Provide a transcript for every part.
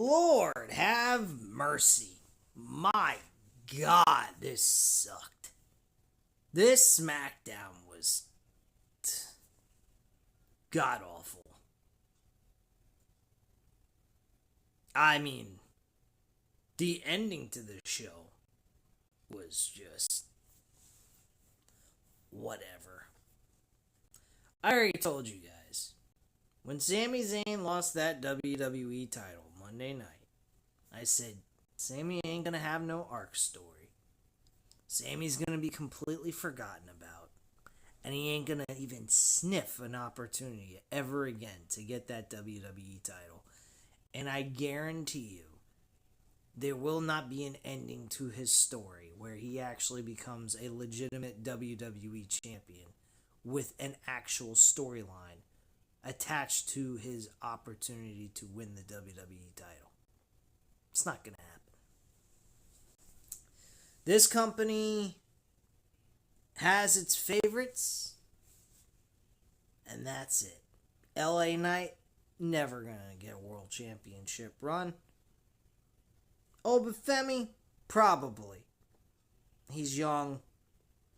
Lord have mercy. My God, this sucked. This Smackdown was god awful. I mean, the ending to the show was just whatever. I already told you guys. When Sami Zayn lost that WWE title Monday night, I said, Sami ain't gonna have no arc story. Sami's gonna be completely forgotten about. And he ain't gonna even sniff an opportunity ever again to get that WWE title. And I guarantee you, there will not be an ending to his story where he actually becomes a legitimate WWE champion with an actual storyline attached to his opportunity to win the WWE title. It's not going to happen. This company has its favorites, and that's it. LA Knight, never going to get a world championship run. Obafemi, probably. He's young.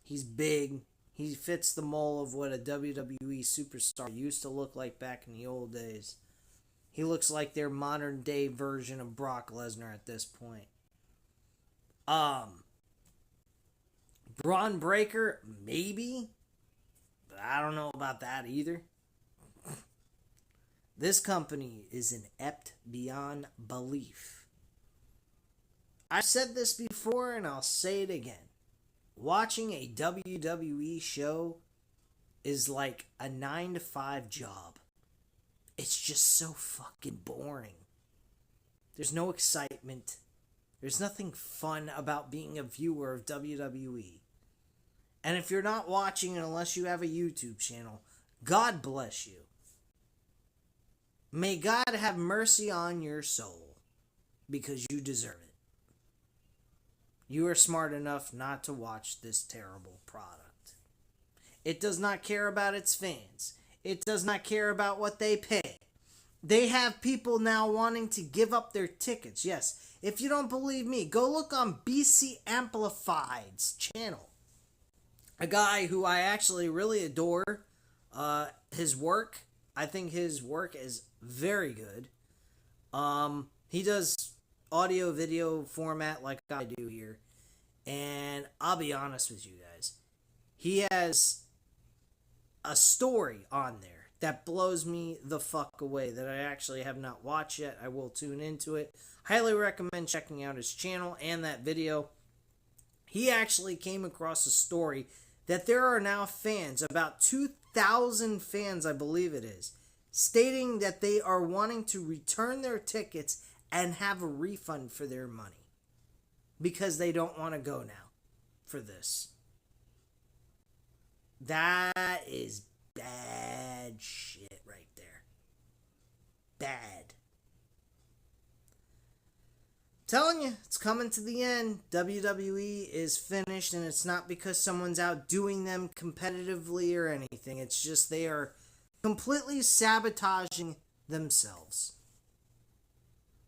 He's big. He fits the mold of what a WWE superstar used to look like back in the old days. He looks like their modern day version of Brock Lesnar at this point. Braun Breaker, maybe. But I don't know about that either. This company is inept beyond belief. I've said this before and I'll say it again. Watching a WWE show is like a 9-to-5 job. It's just so fucking boring. There's no excitement. There's nothing fun about being a viewer of WWE. And if you're not watching it unless you have a YouTube channel, God bless you. May God have mercy on your soul because you deserve it. You are smart enough not to watch this terrible product. It does not care about its fans. It does not care about what they pay. They have people now wanting to give up their tickets. Yes, if you don't believe me, go look on BC Amplified's channel. A guy who I actually really adore. His work. I think his work is very good. He does audio video format like I do here. And I'll be honest with you guys. He has a story on there that blows me the fuck away that I actually have not watched yet. I will tune into it. Highly recommend checking out his channel and that video. He actually came across a story that there are now fans, about 2,000 fans I believe it is, stating that they are wanting to return their tickets and have a refund for their money. Because they don't want to go now for this. That is bad shit right there. Bad. Telling you, it's coming to the end. WWE is finished, and it's not because someone's outdoing them competitively or anything. It's just they are completely sabotaging themselves.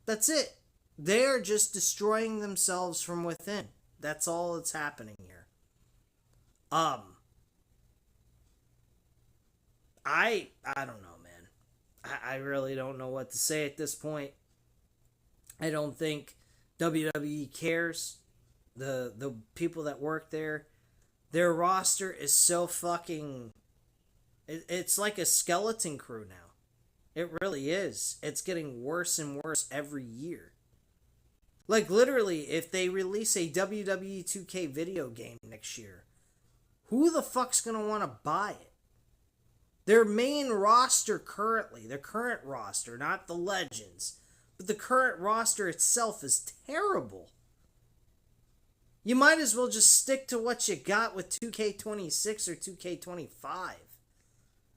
That's it. They are just destroying themselves from within. That's all that's happening here. I don't know, man. I really don't know what to say at this point. I don't think WWE cares. The people that work there, their roster is so fucking... It's like a skeleton crew now. It really is. It's getting worse and worse every year. Like, literally, if they release a WWE 2K video game next year, who the fuck's gonna want to buy it? Their main roster currently, their current roster, not the Legends, but the current roster itself is terrible. You might as well just stick to what you got with 2K26 or 2K25. At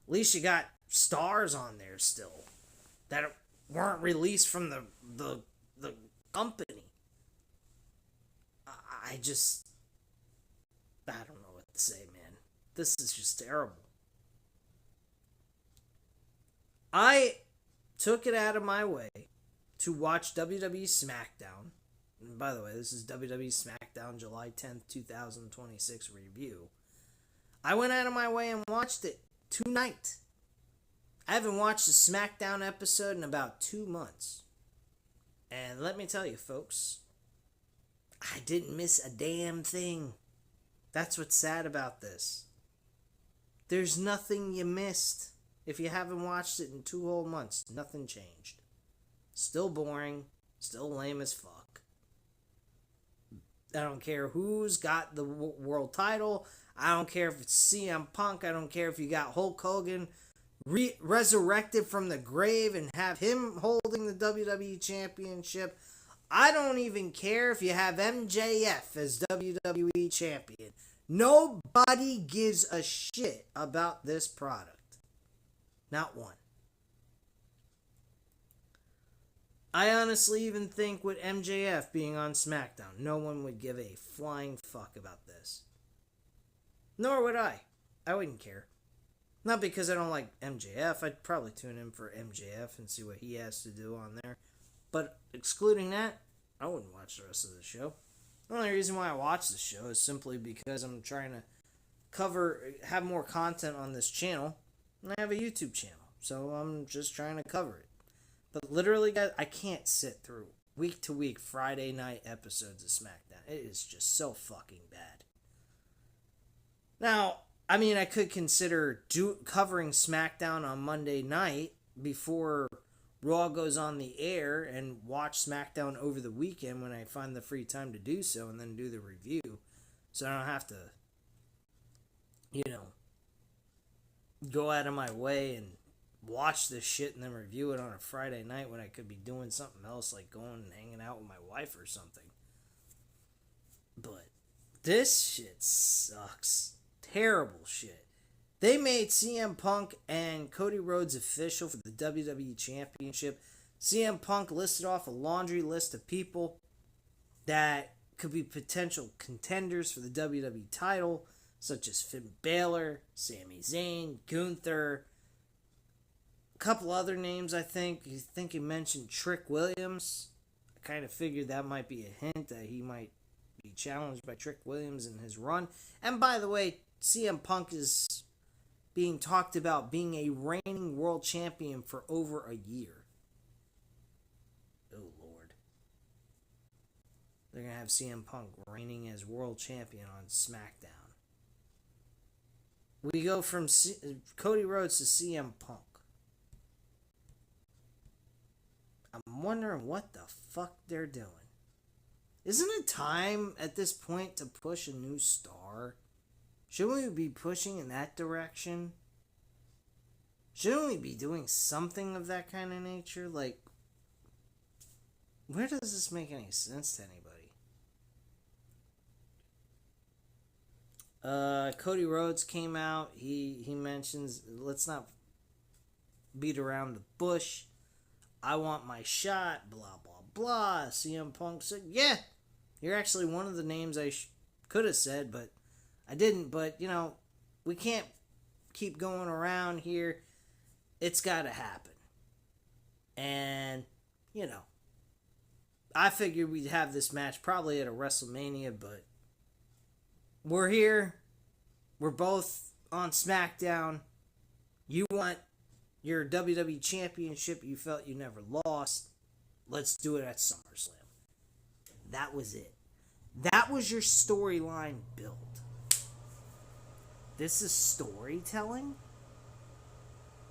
least you got stars on there still that weren't released from the company. I don't know what to say, man. This is just terrible. I took it out of my way to watch WWE Smackdown. And by the way, this is WWE Smackdown July 10th, 2026 review. I went out of my way and watched it tonight. I haven't watched a Smackdown episode in about 2 months. And let me tell you, folks, I didn't miss a damn thing. That's what's sad about this. There's nothing you missed. If you haven't watched it in 2 whole months, nothing changed. Still boring. Still lame as fuck. I don't care who's got the world title. I don't care if it's CM Punk. I don't care if you got Hulk Hogan resurrected from the grave and have him holding the WWE Championship. I don't even care if you have MJF as WWE Champion. Nobody gives a shit about this product. Not one. I honestly even think with MJF being on SmackDown, no one would give a flying fuck about this. Nor would I. I wouldn't care. Not because I don't like MJF. I'd probably tune in for MJF and see what he has to do on there. But excluding that, I wouldn't watch the rest of the show. The only reason why I watch the show is simply because I'm trying to have more content on this channel. And I have a YouTube channel. So I'm just trying to cover it. But literally, guys, I can't sit through week to week Friday night episodes of SmackDown. It is just so fucking bad. Now, I mean, I could consider covering SmackDown on Monday night before Raw goes on the air and watch SmackDown over the weekend when I find the free time to do so and then do the review. So I don't have to, go out of my way and watch this shit and then review it on a Friday night when I could be doing something else like going and hanging out with my wife or something. But this shit sucks. Terrible shit. They made CM Punk and Cody Rhodes official for the WWE Championship. CM Punk listed off a laundry list of people that could be potential contenders for the WWE title, such as Finn Balor, Sami Zayn, Gunther, a couple other names, I think. You think he mentioned Trick Williams. I kind of figured that might be a hint that he might be challenged by Trick Williams in his run. And by the way, CM Punk is being talked about being a reigning world champion for over a year. Oh, Lord. They're going to have CM Punk reigning as world champion on SmackDown. We go from Cody Rhodes to CM Punk. I'm wondering what the fuck they're doing. Isn't it time at this point to push a new star? Shouldn't we be pushing in that direction? Shouldn't we be doing something of that kind of nature? Like, where does this make any sense to anybody? Cody Rhodes came out. He mentions, let's not beat around the bush. I want my shot, blah, blah, blah. CM Punk said, yeah, you're actually one of the names I could have said, but I didn't. But, we can't keep going around here. It's got to happen. And, I figured we'd have this match probably at a WrestleMania, but we're here. We're both on SmackDown. You want your WWE Championship you felt you never lost. Let's do it at SummerSlam. That was it. That was your storyline build. This is storytelling?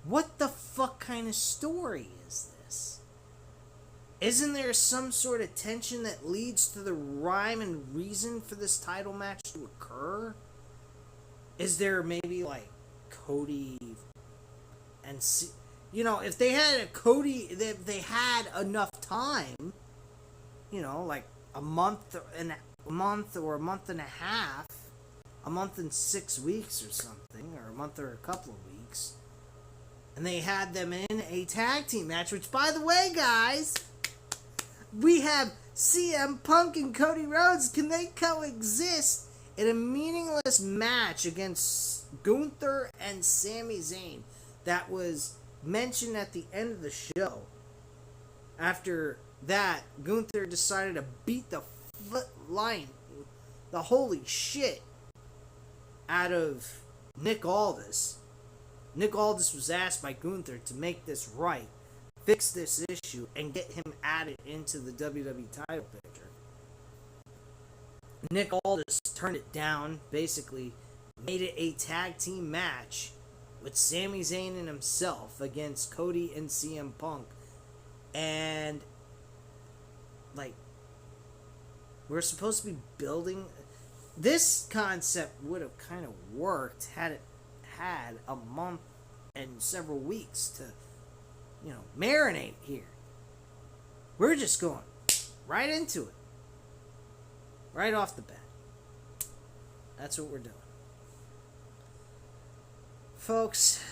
What the fuck kind of story is this? Isn't there some sort of tension that leads to the rhyme and reason for this title match to occur? Is there maybe like Cody and if they had if they had enough time, like a month or a month and a half, a month and 6 weeks or something, or a month or a couple of weeks, and they had them in a tag team match, which, by the way, guys, we have CM Punk and Cody Rhodes. Can they coexist in a meaningless match against Gunther and Sami Zayn that was mentioned at the end of the show? After that, Gunther decided to beat the holy shit out of Nick Aldis. Nick Aldis was asked by Gunther to make this right, fix this issue, and get him added into the WWE title picture. Nick Aldis turned it down, basically made it a tag team match with Sami Zayn and himself against Cody and CM Punk. And, like, we're supposed to be building... This concept would have kind of worked had it had a month and several weeks to, marinate here. We're just going right into it. Right off the bat. That's what we're doing. Folks,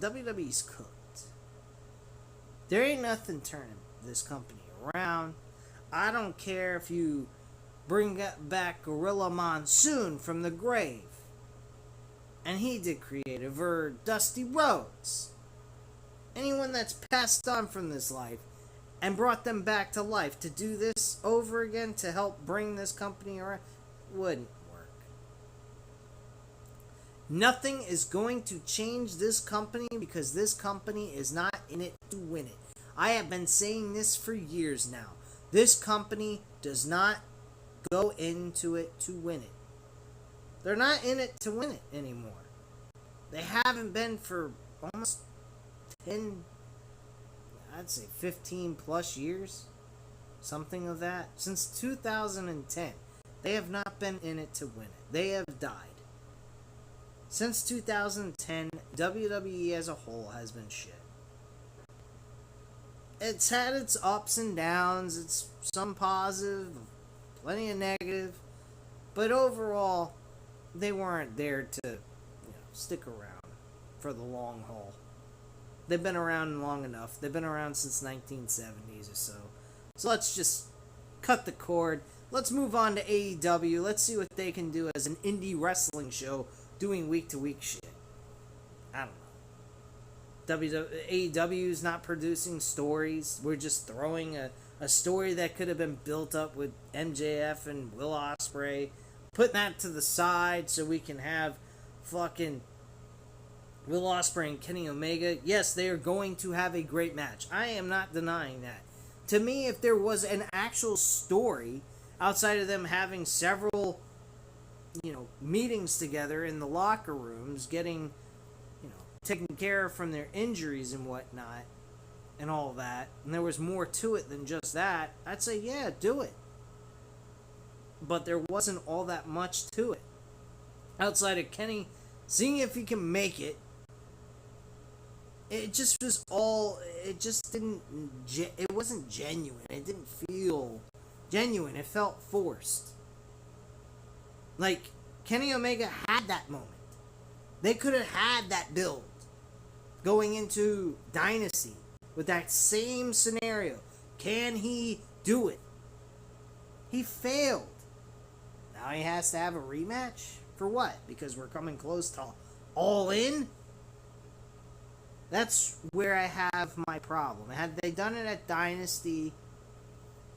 WWE's cooked. There ain't nothing turning this company around. I don't care if you bring back Gorilla Monsoon from the grave. And he did creative, or Dusty Rhodes. Anyone that's passed on from this life and brought them back to life to do this over again to help bring this company around wouldn't work. Nothing is going to change this company because this company is not in it to win it. I have been saying this for years now. This company does not go into it to win it. They're not in it to win it anymore. They haven't been for almost 10, I'd say 15 plus years. Something of that. Since 2010. They have not been in it to win it. They have died. Since 2010, WWE as a whole has been shit. It's had its ups and downs. It's some positive, plenty of negative. But overall, they weren't there to stick around for the long haul. They've been around long enough. They've been around since 1970s or so. So let's just cut the cord. Let's move on to AEW. Let's see what they can do as an indie wrestling show doing week-to-week shit. I don't know. AEW's not producing stories. We're just throwing a story that could have been built up with MJF and Will Ospreay, putting that to the side so we can have fucking Will Ospreay and Kenny Omega. Yes, they are going to have a great match. I am not denying that. To me, if there was an actual story outside of them having several, meetings together in the locker rooms, getting, taken care of from their injuries and whatnot, and all that, and there was more to it than just that, I'd say, yeah, do it. But there wasn't all that much to it. Outside of Kenny seeing if he can make it, it just was all, it just didn't, it wasn't genuine. It didn't feel genuine. It felt forced. Like, Kenny Omega had that moment. They could have had that build going into Dynasty with that same scenario. Can he do it? He failed. Now he has to have a rematch? For what? Because we're coming close to All In? That's where I have my problem. Had they done it at Dynasty,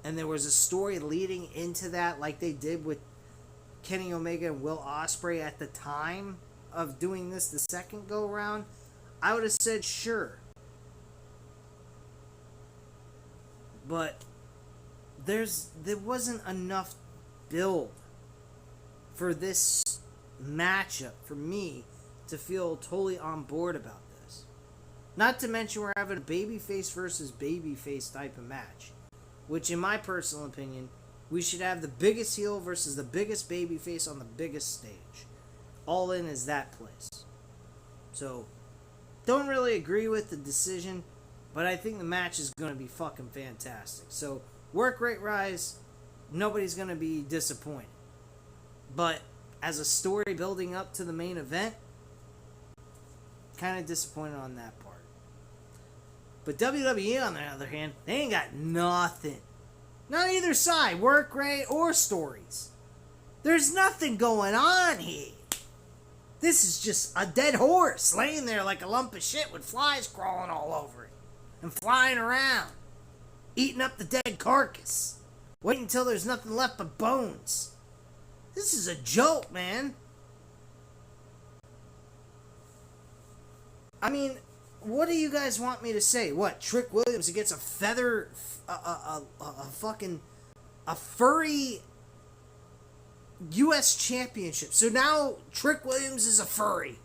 and there was a story leading into that, like they did with Kenny Omega and Will Ospreay at the time of doing this the second go-round, I would have said sure. But there wasn't enough build for this matchup for me to feel totally on board about this. Not to mention we're having a babyface versus babyface type of match, which in my personal opinion, we should have the biggest heel versus the biggest babyface on the biggest stage. All In is that place. So, don't really agree with the decision, but I think the match is going to be fucking fantastic. So, work rate rise, nobody's going to be disappointed. But, as a story building up to the main event, kind of disappointed on that part. But WWE, on the other hand, they ain't got nothing. Not either side, work rate or stories. There's nothing going on here. This is just a dead horse laying there like a lump of shit with flies crawling all over it and flying around. eating up the dead carcass. Waiting until there's nothing left but bones. This is a joke, man. I mean, what do you guys want me to say? What, Trick Williams gets a feather, a furry U.S. championship. So now Trick Williams is a furry.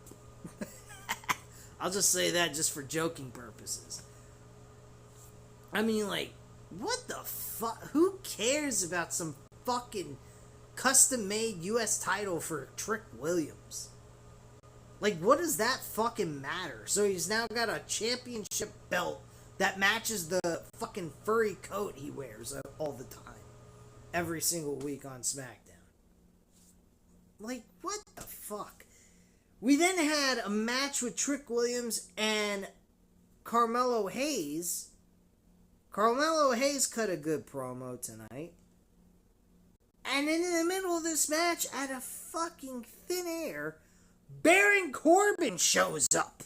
I'll just say that just for joking purposes. I mean, like, what the fuck? Who cares about some fucking custom-made U.S. title for Trick Williams? Like, what does that fucking matter? So he's now got a championship belt that matches the fucking furry coat he wears all the time. Every single week on SmackDown. Like, what the fuck? We then had a match with Trick Williams and Carmelo Hayes. Carmelo Hayes cut a good promo tonight. And then in the middle of this match, out of fucking thin air, Baron Corbin shows up.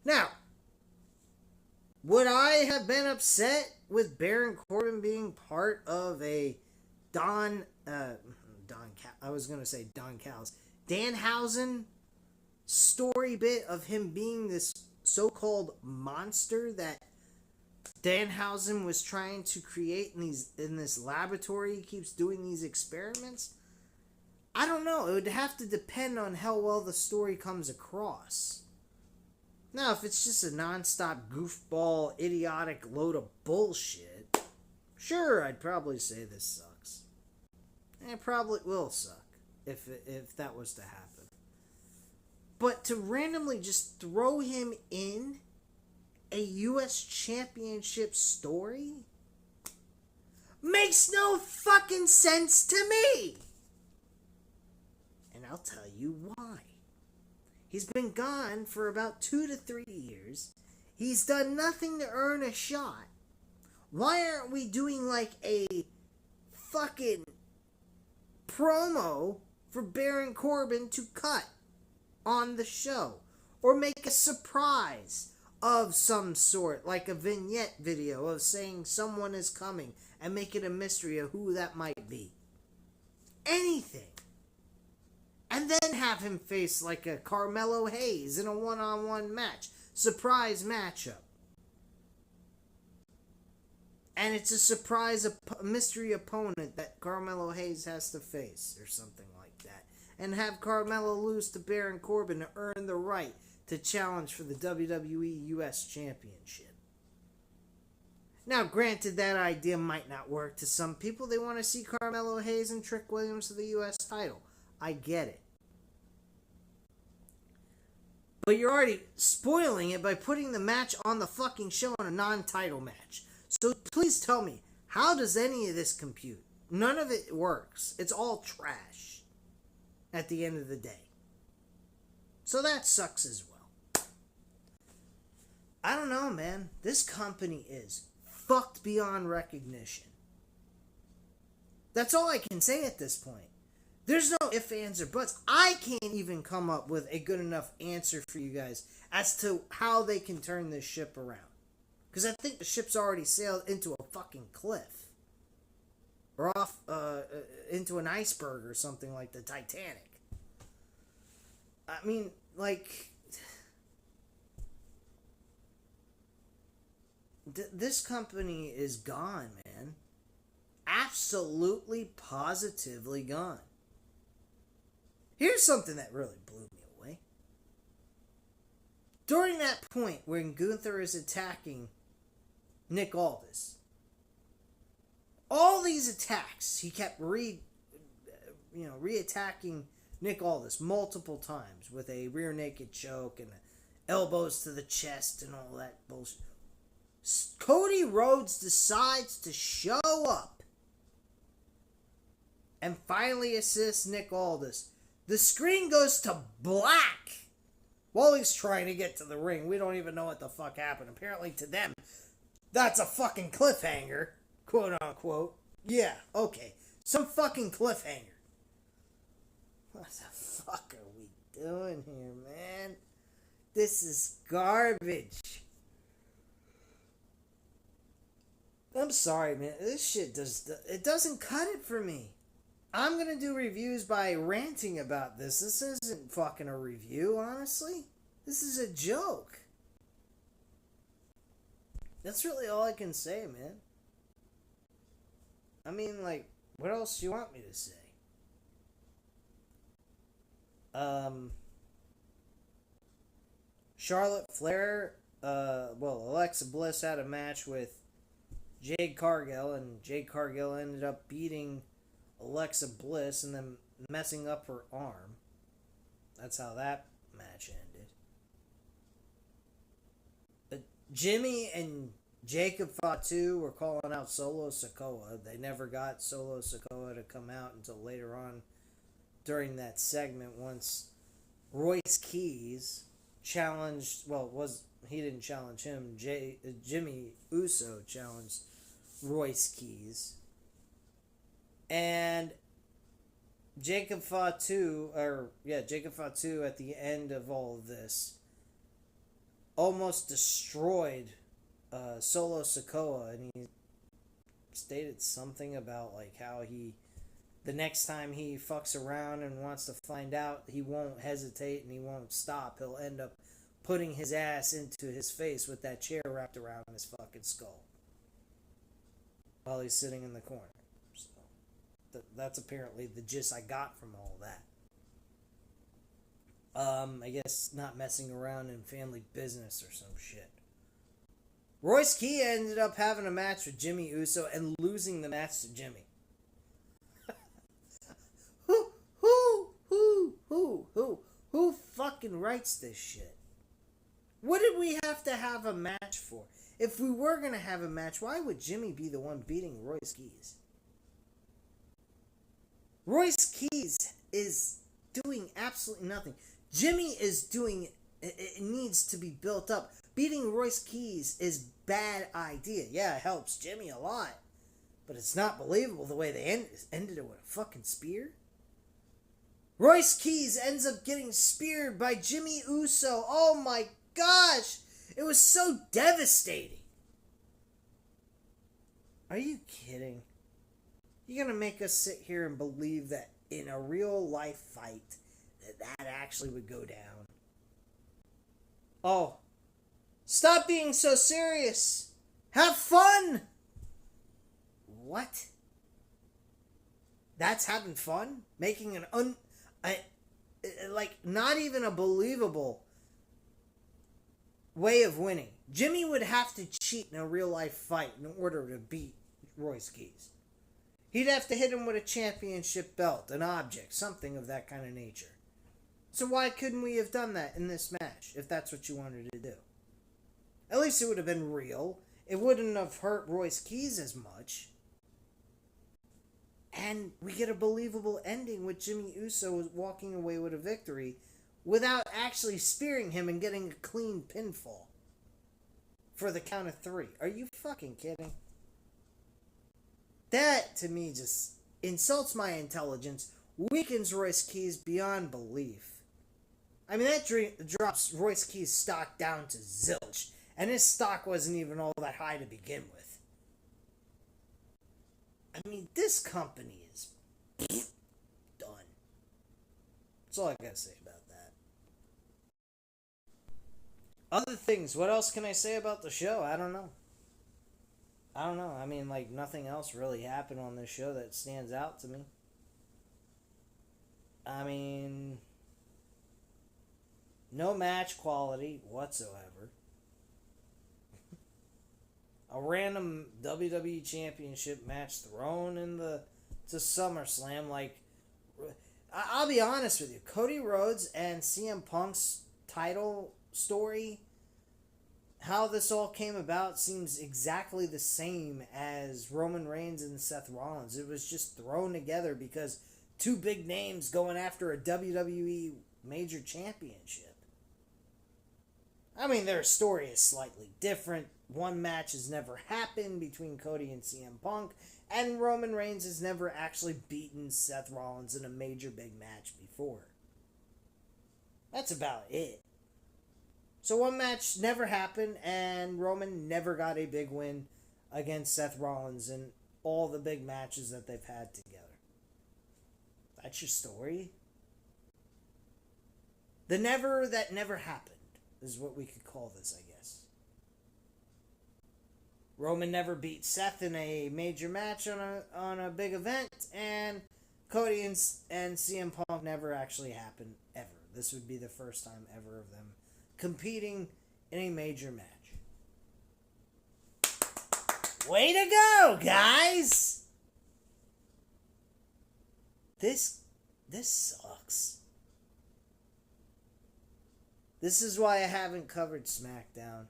Now, would I have been upset with Baron Corbin being part of a Danhausen story bit of him being this so-called monster that Danhausen was trying to create in this laboratory? He keeps doing these experiments. I don't know. It would have to depend on how well the story comes across. Now, if it's just a non-stop goofball, idiotic load of bullshit, sure, I'd probably say this sucks. And it probably will suck if that was to happen. But to randomly just throw him in a U.S. Championship story makes no fucking sense to me. And I'll tell you why. He's been gone for about 2 to 3 years. He's done nothing to earn a shot. Why aren't we doing like a fucking promo for Baron Corbin to cut on the show? Or make a surprise of some sort, like a vignette video of saying someone is coming and make it a mystery of who that might be. Anything. And then have him face like a Carmelo Hayes in a one-on-one match. Surprise matchup. And it's a surprise mystery opponent that Carmelo Hayes has to face or something like that. And have Carmelo lose to Baron Corbin to earn the right to challenge for the WWE US Championship. Now, granted, that idea might not work to some people. They want to see Carmelo Hayes and Trick Williams for the US title. I get it. But you're already spoiling it by putting the match on the fucking show in a non-title match. So please tell me, how does any of this compute? None of it works. It's all trash at the end of the day. So that sucks as well. I don't know, man. This company is fucked beyond recognition. That's all I can say at this point. There's no ifs, ands, or buts. I can't even come up with a good enough answer for you guys as to how they can turn this ship around. Because I think the ship's already sailed into a fucking cliff. Or off into an iceberg or something like the Titanic. I mean, like... this company is gone, man. Absolutely, positively gone. Here's something that really blew me away. During that point when Gunther is attacking Nick Aldis, all these attacks, he kept re-attacking Nick Aldis multiple times with a rear naked choke and elbows to the chest and all that bullshit. Cody Rhodes decides to show up and finally assists Nick Aldis. The screen goes to black while he's trying to get to the ring. We don't even know what the fuck happened. Apparently to them, that's a fucking cliffhanger, quote unquote. Yeah, okay. Some fucking cliffhanger. What the fuck are we doing here, man? This is garbage. I'm sorry, man. This shit doesn't cut it for me. I'm gonna do reviews by ranting about this. This isn't fucking a review, honestly. This is a joke. That's really all I can say, man. I mean, like, what else do you want me to say? Um, Charlotte Flair, Alexa Bliss had a match with Jade Cargill, and Jade Cargill ended up beating Alexa Bliss and then messing up her arm. That's how that match ended. But Jimmy and Jacob Fatu were calling out Solo Sikoa. They never got Solo Sikoa to come out until later on during that segment once Royce Keys challenged, he didn't challenge him, Jimmy Uso challenged Royce Keys. And Jacob Fatu at the end of all of this almost destroyed Solo Sikoa, and he stated something about like how the next time he fucks around and wants to find out, he won't hesitate and he won't stop. He'll end up putting his ass into his face with that chair wrapped around his fucking skull while he's sitting in the corner. That's apparently the gist I got from all that. I guess not messing around in family business or some shit. Royce Key ended up having a match with Jimmy Uso and losing the match to Jimmy. Who fucking writes this shit? What did we have a match for? If we were gonna have a match, why would Jimmy be the one beating Royce Keys? Royce Keys is doing absolutely nothing. Jimmy is doing, it needs to be built up. Beating Royce Keys is bad idea. Yeah, it helps Jimmy a lot. But it's not believable the way they ended it with a fucking spear. Royce Keys ends up getting speared by Jimmy Uso. Oh my gosh. It was so devastating. Are you kidding? You're going to make us sit here and believe that in a real life fight that actually would go down. Oh. Stop being so serious. Have fun. What? That's having fun? Making an not even a believable way of winning. Jimmy would have to cheat in a real life fight in order to beat Royce Keys. He'd have to hit him with a championship belt, an object, something of that kind of nature. So why couldn't we have done that in this match, if that's what you wanted to do? At least it would have been real. It wouldn't have hurt Royce Keys as much. And we get a believable ending with Jimmy Uso walking away with a victory without actually spearing him and getting a clean pinfall for the count of 3. Are you fucking kidding? That, to me, just insults my intelligence, weakens Royce Keys beyond belief. I mean, that drops Royce Keys' stock down to zilch, and his stock wasn't even all that high to begin with. I mean, this company is done. That's all I gotta say about that. Other things, what else can I say about the show? I don't know. I mean, like, nothing else really happened on this show that stands out to me. I mean, no match quality whatsoever. A random WWE Championship match thrown to SummerSlam. Like, I'll be honest with you. Cody Rhodes and CM Punk's title story, how this all came about, seems exactly the same as Roman Reigns and Seth Rollins. It was just thrown together because two big names going after a WWE Major Championship. I mean, their story is slightly different. One match has never happened between Cody and CM Punk, and Roman Reigns has never actually beaten Seth Rollins in a major big match before. That's about it. So one match never happened, and Roman never got a big win against Seth Rollins in all the big matches that they've had together. That's your story? The never that never happened is what we could call this, I guess. Roman never beat Seth in a major match on a big event, and Cody and CM Punk never actually happened, ever. This would be the first time ever of them competing in a major match. Way to go, guys! This sucks. This is why I haven't covered SmackDown.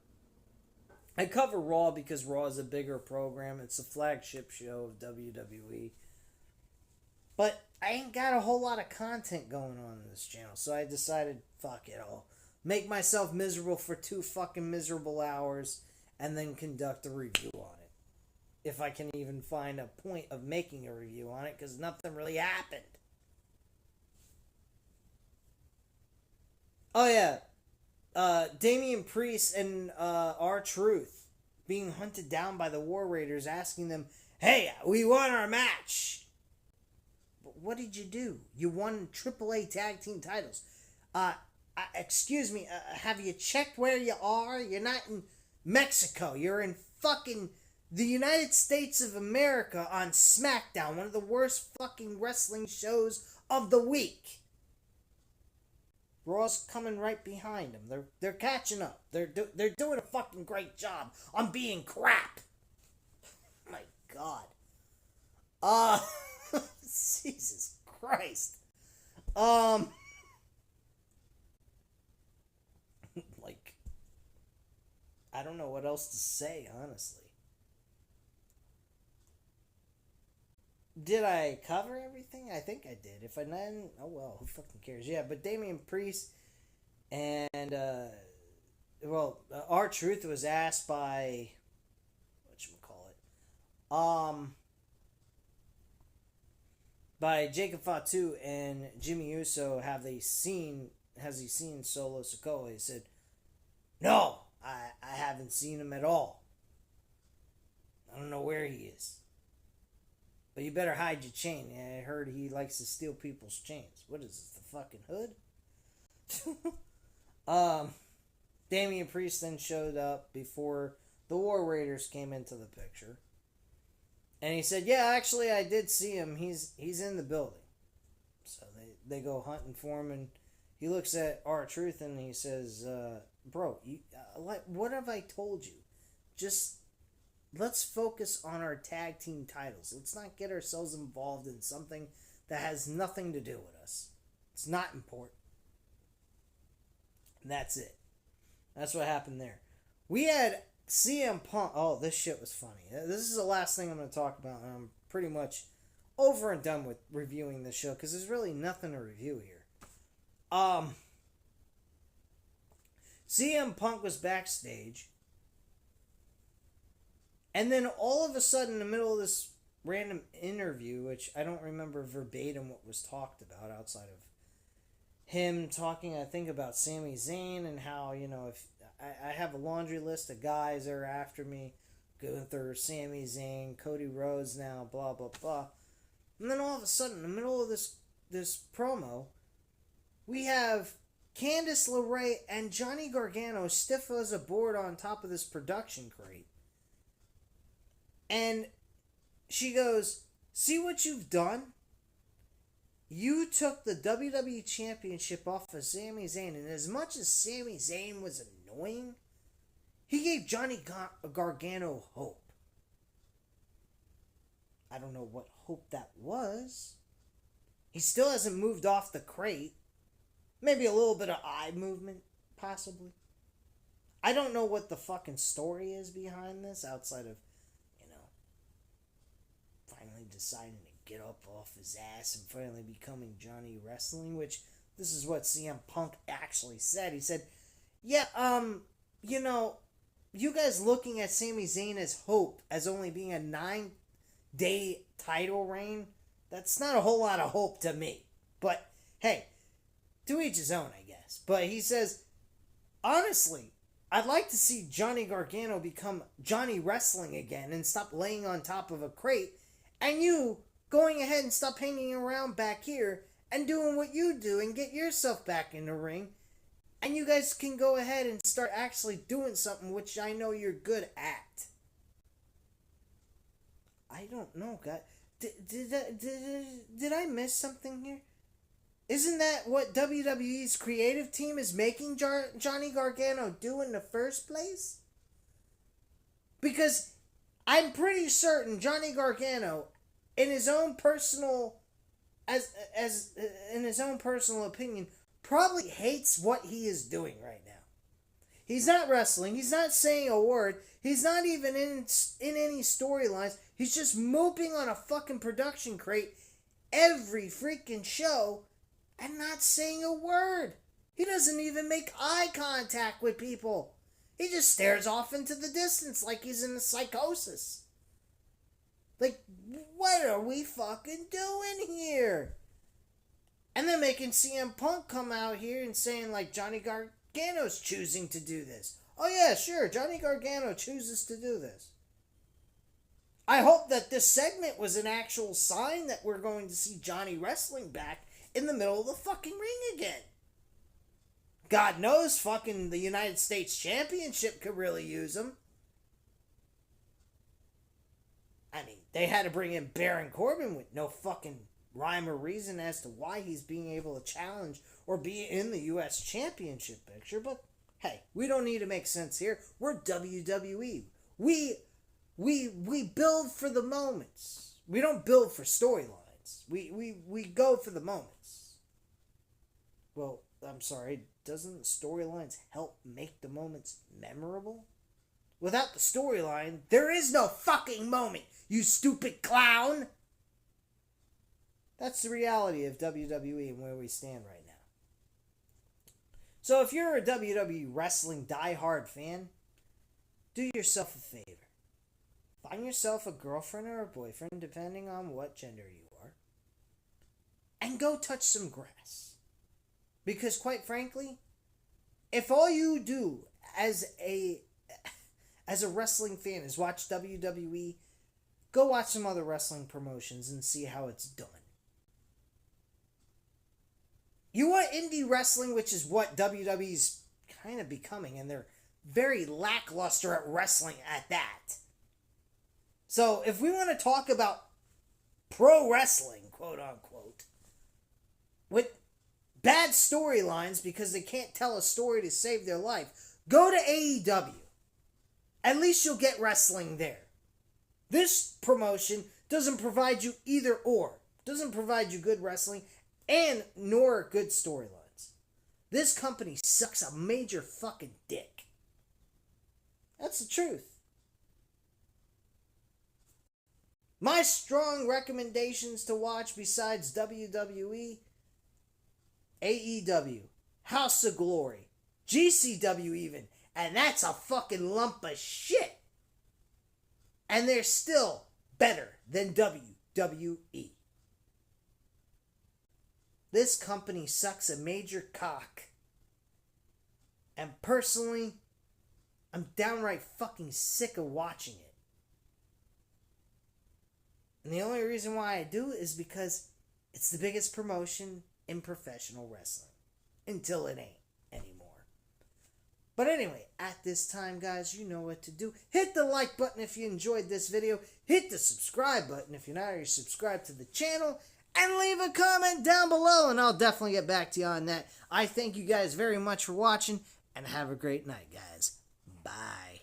I cover Raw because Raw is a bigger program. It's the flagship show of WWE. But I ain't got a whole lot of content going on this channel, so I decided, fuck it, I'll make myself miserable for 2 fucking miserable hours and then conduct a review on it. If I can even find a point of making a review on it, because nothing really happened. Oh yeah, Damian Priest and R-Truth being hunted down by the War Raiders, asking them, hey, we won our match. But what did you do? You won AAA tag team titles. Excuse me, have you checked where you are? You're not in Mexico. You're in fucking the United States of America on Smackdown, one of the worst fucking wrestling shows of the week. Raw's coming right behind them. They're catching up. They're doing a fucking great job on being crap. My God. Jesus Christ. Like, I don't know what else to say, honestly. Did I cover everything? I think I did. If I didn't, oh well, who fucking cares? Yeah, but Damian Priest and, R-Truth was asked by, by Jacob Fatu and Jimmy Uso, has he seen Solo Sikoa? He said, no, I haven't seen him at all. I don't know where he is. But you better hide your chain. I heard he likes to steal people's chains. What is this, the fucking hood? Damian Priest then showed up before the War Raiders came into the picture. And he said, yeah, actually I did see him. He's in the building. So they go hunting for him, and he looks at R-Truth and he says, bro, what have I told you? Just let's focus on our tag team titles. Let's not get ourselves involved in something that has nothing to do with us. It's not important. And that's it. That's what happened there. We had CM Punk. Oh, this shit was funny. This is the last thing I'm going to talk about, and I'm pretty much over and done with reviewing this show because there's really nothing to review here. CM Punk was backstage. And then all of a sudden, in the middle of this random interview, which I don't remember verbatim what was talked about outside of him talking, I think, about Sami Zayne and how, if I have a laundry list of guys that are after me, Gunther, Sami Zayne, Cody Rhodes now, blah, blah, blah. And then all of a sudden, in the middle of this promo, we have Candice LeRae and Johnny Gargano stiff as a board on top of this production crate. And she goes, see what you've done? You took the WWE Championship off of Sami Zayn, and as much as Sami Zayn was annoying, he gave Johnny Gargano hope. I don't know what hope that was. He still hasn't moved off the crate. Maybe a little bit of eye movement, possibly. I don't know what the fucking story is behind this, outside of, finally deciding to get up off his ass and finally becoming Johnny Wrestling, which this is what CM Punk actually said. He said, yeah, you guys looking at Sami Zayn as hope, as only being a 9-day title reign, that's not a whole lot of hope to me. But, hey, to each his own, I guess. But he says, honestly, I'd like to see Johnny Gargano become Johnny Wrestling again and stop laying on top of a crate, and you going ahead and stop hanging around back here and doing what you do and get yourself back in the ring, and you guys can go ahead and start actually doing something which I know you're good at. I don't know, guys. Did I miss something here? Isn't that what WWE's creative team is making Johnny Gargano do in the first place? Because I'm pretty certain Johnny Gargano, in his own personal, in his own personal opinion, probably hates what he is doing right now. He's not wrestling. He's not saying a word. He's not even in any storylines. He's just moping on a fucking production crate every freaking show and not saying a word. He doesn't even make eye contact with people. He just stares off into the distance like he's in a psychosis. Like, what are we fucking doing here? And then making CM Punk come out here and saying, like, Johnny Gargano's choosing to do this. Oh yeah, sure, Johnny Gargano chooses to do this. I hope that this segment was an actual sign that we're going to see Johnny wrestling back in the middle of the fucking ring again. God knows fucking the United States Championship could really use him. I mean, they had to bring in Baron Corbin with no fucking rhyme or reason as to why he's being able to challenge or be in the U.S. Championship picture, but hey, we don't need to make sense here. We're WWE. We build for the moments. We don't build for storylines. We go for the moments. Well, I'm sorry, doesn't storylines help make the moments memorable? Without the storyline, there is no fucking moment, you stupid clown! That's the reality of WWE and where we stand right now. So if you're a WWE wrestling diehard fan, do yourself a favor. Find yourself a girlfriend or a boyfriend, depending on what gender you are, and go touch some grass. Because quite frankly, if all you do as a wrestling fan is watch WWE, go watch some other wrestling promotions and see how it's done. You want indie wrestling, which is what WWE's kind of becoming, and they're very lackluster at wrestling at that. So if we want to talk about pro wrestling, quote unquote, with bad storylines because they can't tell a story to save their life, go to AEW. At least you'll get wrestling there. This promotion doesn't provide you either or. Doesn't provide you good wrestling and nor good storylines. This company sucks a major fucking dick. That's the truth. My strong recommendations to watch besides WWE: AEW, House of Glory, GCW even, and that's a fucking lump of shit. And they're still better than WWE. This company sucks a major cock. And personally, I'm downright fucking sick of watching it. And the only reason why I do is because it's the biggest promotion in professional wrestling. Until it ain't anymore. But anyway, at this time, guys, you know what to do. Hit the like button if you enjoyed this video. Hit the subscribe button if you're not already subscribed to the channel. And leave a comment down below, and I'll definitely get back to you on that. I thank you guys very much for watching, and have a great night, guys. Bye.